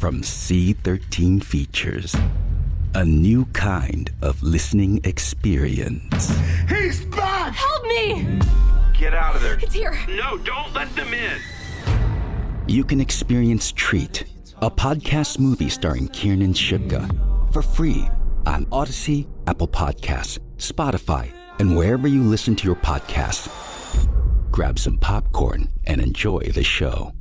from C13 Features. A new kind of listening experience. He's back! Help me! Get out of there. It's here. No, don't let them in. You can experience Treat, a podcast movie starring Kiernan Shipka, for free on Odyssey, Apple Podcasts, Spotify, and wherever you listen to your podcasts. Grab some popcorn and enjoy the show.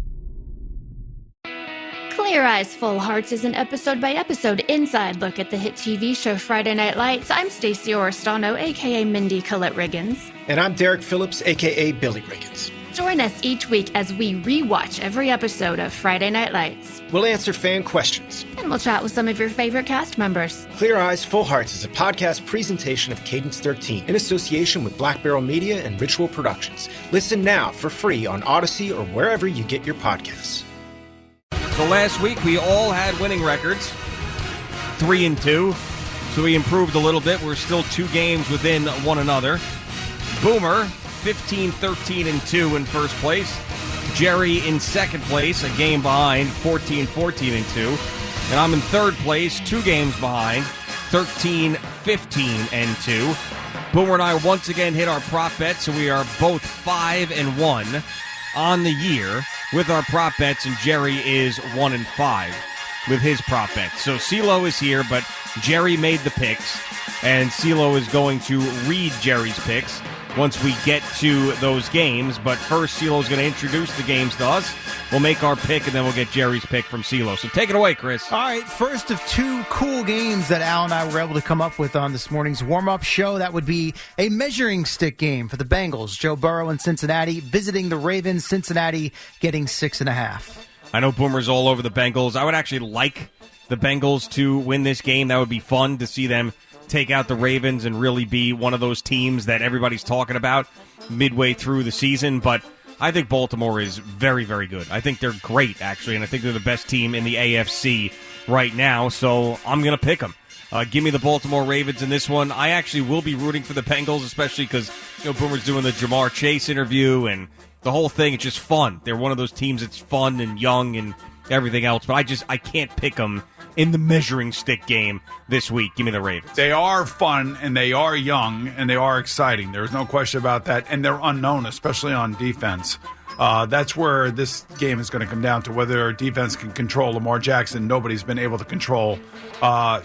Clear Eyes, Full Hearts is an episode-by-episode inside look at the hit TV show Friday Night Lights. I'm Stacey Oristano, a.k.a. Mindy Collette Riggins. And I'm Derek Phillips, a.k.a. Billy Riggins. Join us each week as we rewatch every episode of Friday Night Lights. We'll answer fan questions. And we'll chat with some of your favorite cast members. Clear Eyes, Full Hearts is a podcast presentation of Cadence 13 in association with Black Barrel Media and Ritual Productions. Listen now for free on Odyssey or wherever you get your podcasts. So last week we all had winning records, 3-2. So we improved a little bit. We're still 2 games within one another. Boomer, 15-13-2 in first place. Jerry in second place, a game behind, 14-14-2. And I'm in third place, 2 games behind, 13-15-2. Boomer and I once again hit our prop bet, so we are both 5-1 on the year with our prop bets, and Jerry is 1-5 with his prop bets. So CeeLo is here, but Jerry made the picks, and CeeLo is going to read Jerry's picks once we get to those games. But first, CeeLo's going to introduce the games to us. We'll make our pick, and then we'll get Jerry's pick from CeeLo. So take it away, Chris. All right, first of 2 cool games that Al and I were able to come up with on this morning's warm-up show. That would be a measuring stick game for the Bengals. Joe Burrow in Cincinnati visiting the Ravens. Cincinnati getting 6.5. I know Boomer's all over the Bengals. I would actually like the Bengals to win this game. That would be fun to see them take out the Ravens and really be one of those teams that everybody's talking about midway through the season. But I think Baltimore is very, very good. I think they're great, actually, and I think they're the best team in the AFC right now, so I'm going to pick them. Give me the Baltimore Ravens in this one. I actually will be rooting for the Bengals, especially because Boomer's doing the Jamar Chase interview and the whole thing. It's just fun. They're one of those teams that's fun and young and everything else, but I can't pick them in the measuring stick game this week. Give me the Ravens. They are fun, and they are young, and they are exciting. There's no question about that, and they're unknown, especially on defense. That's where this game is going to come down to, whether our defense can control Lamar Jackson. Nobody's been able to control.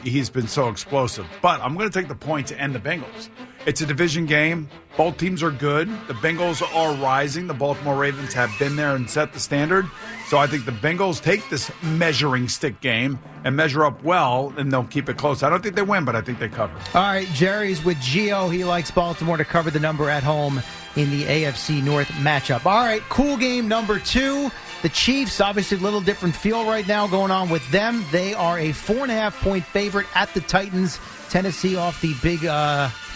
He's been so explosive. But I'm going to take the point to end the Bengals. It's a division game. Both teams are good. The Bengals are rising. The Baltimore Ravens have been there and set the standard. So I think the Bengals take this measuring stick game and measure up well, and they'll keep it close. I don't think they win, but I think they cover. All right, Jerry's with Gio. He likes Baltimore to cover the number at home in the AFC North matchup. All right, cool game number 2. The Chiefs, obviously a little different feel right now going on with them. They are a 4.5-point favorite at the Titans. Tennessee off the big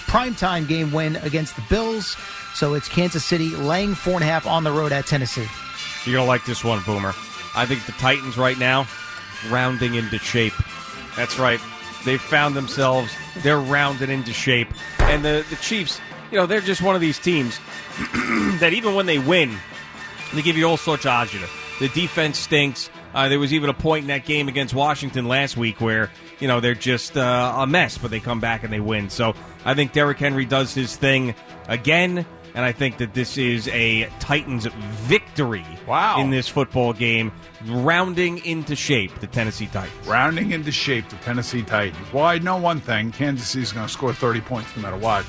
primetime game win against the Bills. So it's Kansas City laying 4.5 on the road at Tennessee. You're going to like this one, Boomer. I think the Titans right now, rounding into shape. That's right. They've found themselves. They're rounded into shape. And the Chiefs, they're just one of these teams that even when they win, they give you all sorts of agita. The defense stinks. There was even a point in that game against Washington last week where, they're just a mess, but they come back and they win. So I think Derrick Henry does his thing again, and I think that this is a Titans victory in this football game, rounding into shape the Tennessee Titans. Rounding into shape the Tennessee Titans. Well, I know one thing. Kansas City's going to score 30 points no matter what.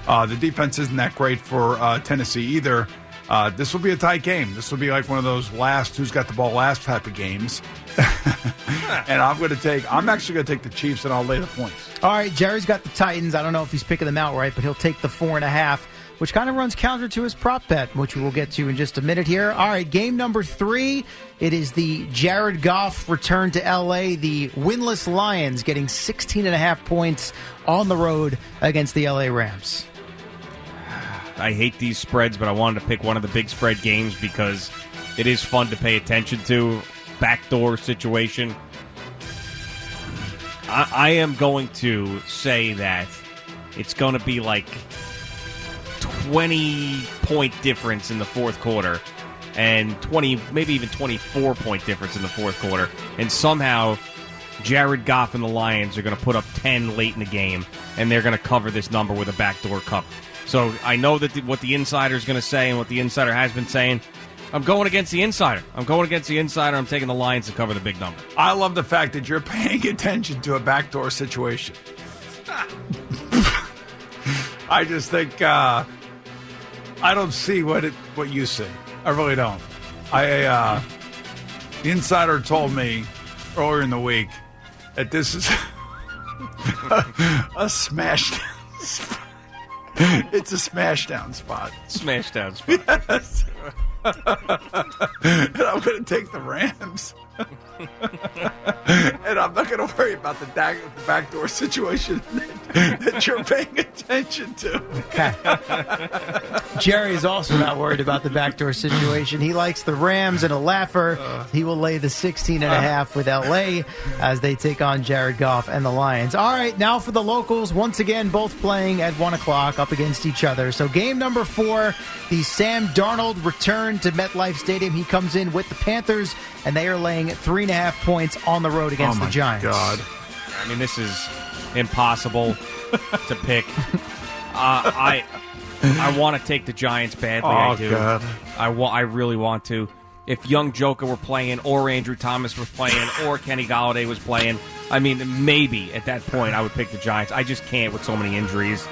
The defense isn't that great for Tennessee either. This will be a tight game. This will be like one of those who's got the ball last type of games. And I'm actually going to take the Chiefs, and I'll lay the points. All right, Jerry's got the Titans. I don't know if he's picking them outright, but he'll take the 4.5, which kind of runs counter to his prop bet, which we will get to in just a minute here. All right, game number 3. It is the Jared Goff return to L.A., the winless Lions getting 16.5 points on the road against the L.A. Rams. I hate these spreads, but I wanted to pick one of the big spread games because it is fun to pay attention to. Backdoor situation. I am going to say that it's going to be like 20-point difference in the fourth quarter, and 20, maybe even 24-point difference in the fourth quarter. And somehow Jared Goff and the Lions are going to put up 10 late in the game, and they're going to cover this number with a backdoor cover. So I know that what the insider is going to say and what the insider has been saying. I'm going against the insider. I'm taking the Lions to cover the big number. I love the fact that you're paying attention to a backdoor situation. I just think I don't see what you see. I really don't. The insider told me earlier in the week that this is a smash down spot. It's a smash down spot. Smash down spot. Yes. And I'm going to take the Rams. And I'm not going to worry about the backdoor situation that you're paying attention to. Okay. Jerry is also not worried about the backdoor situation. He likes the Rams and a laugher. He will lay the 16.5 with L.A. as they take on Jared Goff and the Lions. All right, now for the locals. Once again, both playing at 1 o'clock up against each other. So game number 4, the Sam Darnold return to MetLife Stadium. He comes in with the Panthers, and they are laying 3.5 points on the road against the Giants. God. I mean, this is impossible to pick. I want to take the Giants badly. I do. God. I really want to. If Young Joker were playing, or Andrew Thomas was playing, or Kenny Golladay was playing, I mean, maybe at that point I would pick the Giants. I just can't with so many injuries.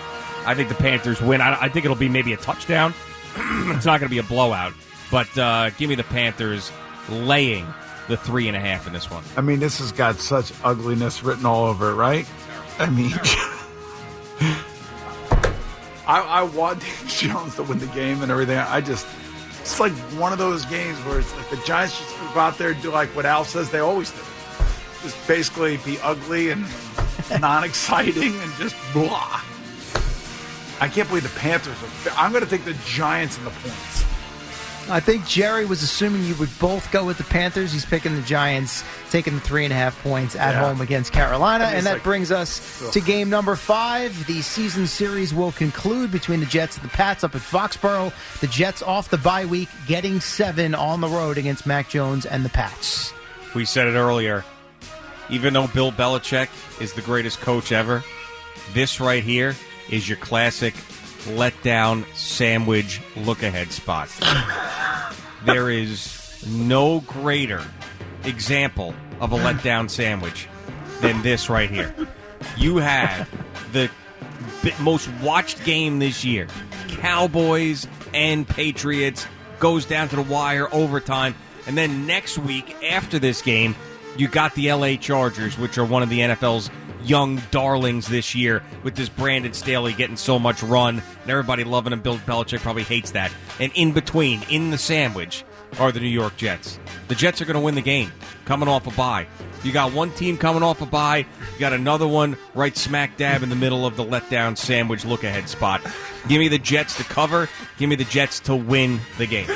I think the Panthers win. I think it'll be maybe a touchdown. It's not going to be a blowout. But give me the Panthers laying the 3.5 in this one. I mean, this has got such ugliness written all over it, right? I mean, I want Dave Jones to win the game and everything. It's like one of those games where it's like the Giants just go out there and do like what Al says they always do. Just basically be ugly and non-exciting and just blah. I can't believe the Panthers I'm going to take the Giants and the points. I think Jerry was assuming you would both go with the Panthers. He's picking the Giants, taking the 3.5 points at home against Carolina. And that brings us to game number 5. The season series will conclude between the Jets and the Pats up at Foxborough. The Jets off the bye week, getting 7 on the road against Mac Jones and the Pats. We said it earlier. Even though Bill Belichick is the greatest coach ever, this right here is your classic letdown sandwich look-ahead spot. There is no greater example of a letdown sandwich than this right here. You have the most watched game this year. Cowboys and Patriots goes down to the wire, overtime. And then next week, after this game, you got the L.A. Chargers, which are one of the NFL's young darlings this year, with this Brandon Staley getting so much run and everybody loving him. Bill Belichick probably hates that. And in between, in the sandwich, are the New York Jets. The Jets are going to win the game, coming off a bye. You got one team coming off a bye. You got another one right smack dab in the middle of the letdown sandwich look-ahead spot. Give me the Jets to cover. Give me the Jets to win the game.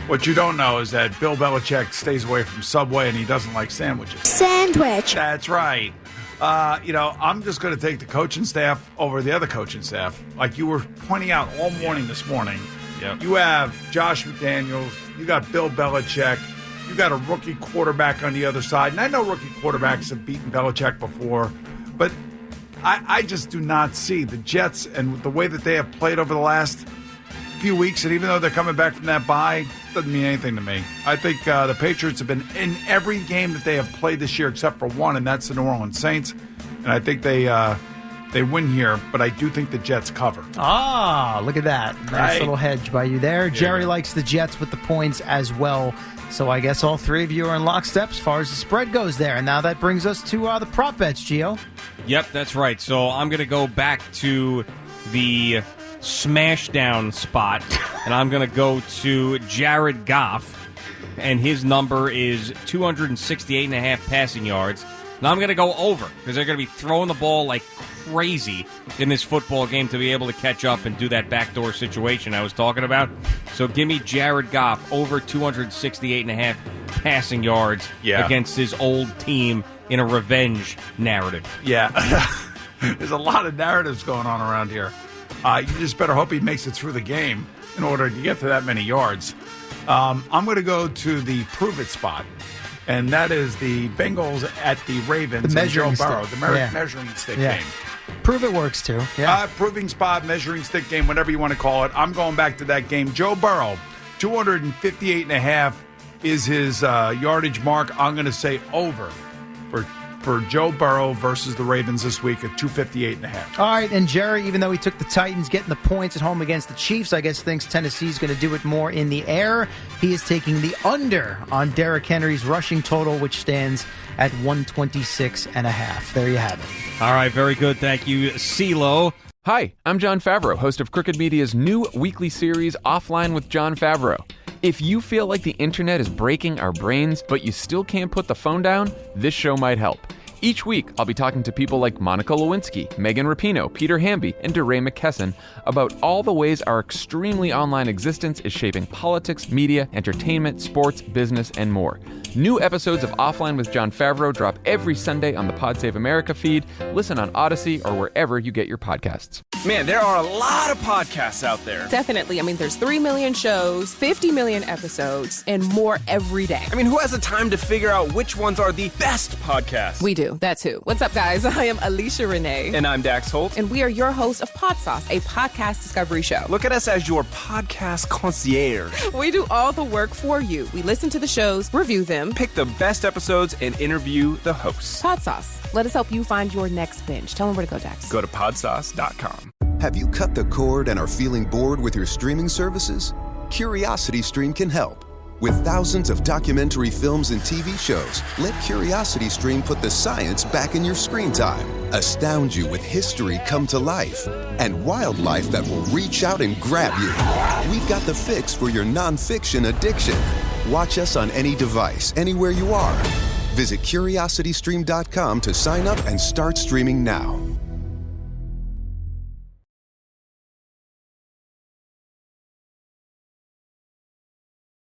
What you don't know is that Bill Belichick stays away from Subway and he doesn't like sandwiches. Sandwich. That's right. I'm just going to take the coaching staff over the other coaching staff. Like you were pointing out all morning this morning. Yep. You have Josh McDaniels. You got Bill Belichick. You got a rookie quarterback on the other side. And I know rookie quarterbacks have beaten Belichick before, but I just do not see the Jets and the way that they have played over the last few weeks, and even though they're coming back from that bye, doesn't mean anything to me. I think the Patriots have been in every game that they have played this year except for one, and that's the New Orleans Saints. And I think they win here, but I do think the Jets cover. Ah, look at that. Nice little hedge by you there. Jerry likes the Jets with the points as well. So I guess all three of you are in lockstep as far as the spread goes there. And now that brings us to the prop bets, Gio. Yep, that's right. So I'm going to go back to the smash down spot, and I'm going to go to Jared Goff, and his number is 268.5 passing yards. Now I'm going to go over because they're going to be throwing the ball like crazy in this football game to be able to catch up and do that backdoor situation I was talking about. So give me Jared Goff over 268.5 passing yards against his old team in a revenge narrative. Yeah. There's a lot of narratives going on around here. You just better hope he makes it through the game. in order to get to that many yards. I'm going to go to the prove it spot, and that is the Bengals at the Ravens. The measuring and Joe Burrow, stick. the measuring stick game. Prove it works too. Yeah. Proving spot, measuring stick game, whatever you want to call it. I'm going back to that game. Joe Burrow, 258.5 is his yardage mark. I'm going to say over for Joe Burrow versus the Ravens this week at 258.5. All right, and Jerry, even though he took the Titans getting the points at home against the Chiefs, I guess thinks Tennessee's going to do it more in the air. He is taking the under on Derrick Henry's rushing total, which stands at 126.5. There you have it. All right, very good. Thank you, CeeLo. Hi, I'm John Favreau, host of Crooked Media's new weekly series, Offline with John Favreau. If you feel like the internet is breaking our brains, but you still can't put the phone down, this show might help. Each week, I'll be talking to people like Monica Lewinsky, Megan Rapinoe, Peter Hamby, and DeRay McKesson about all the ways our extremely online existence is shaping politics, media, entertainment, sports, business, and more. New episodes of Offline with John Favreau drop every Sunday on the Pod Save America feed. Listen on Odyssey or wherever you get your podcasts. Man, there are a lot of podcasts out there. Definitely. I mean, there's 3 million shows, 50 million episodes, and more every day. I mean, who has the time to figure out which ones are the best podcasts? We do. That's who. What's up, guys? I am Alicia Renee. And I'm Dax Holt. And we are your hosts of Pod Sauce, a podcast discovery show. Look at us as your podcast concierge. We do all the work for you. We listen to the shows, review them, pick the best episodes, and interview the hosts. Pod Sauce. Let us help you find your next binge. Tell them where to go, Dax. Go to podsauce.com. Have you cut the cord and are feeling bored with your streaming services? CuriosityStream can help. With thousands of documentary films and TV shows, let CuriosityStream put the science back in your screen time. Astound you with history come to life and wildlife that will reach out and grab you. We've got the fix for your nonfiction addiction. Watch us on any device, anywhere you are. Visit CuriosityStream.com to sign up and start streaming now.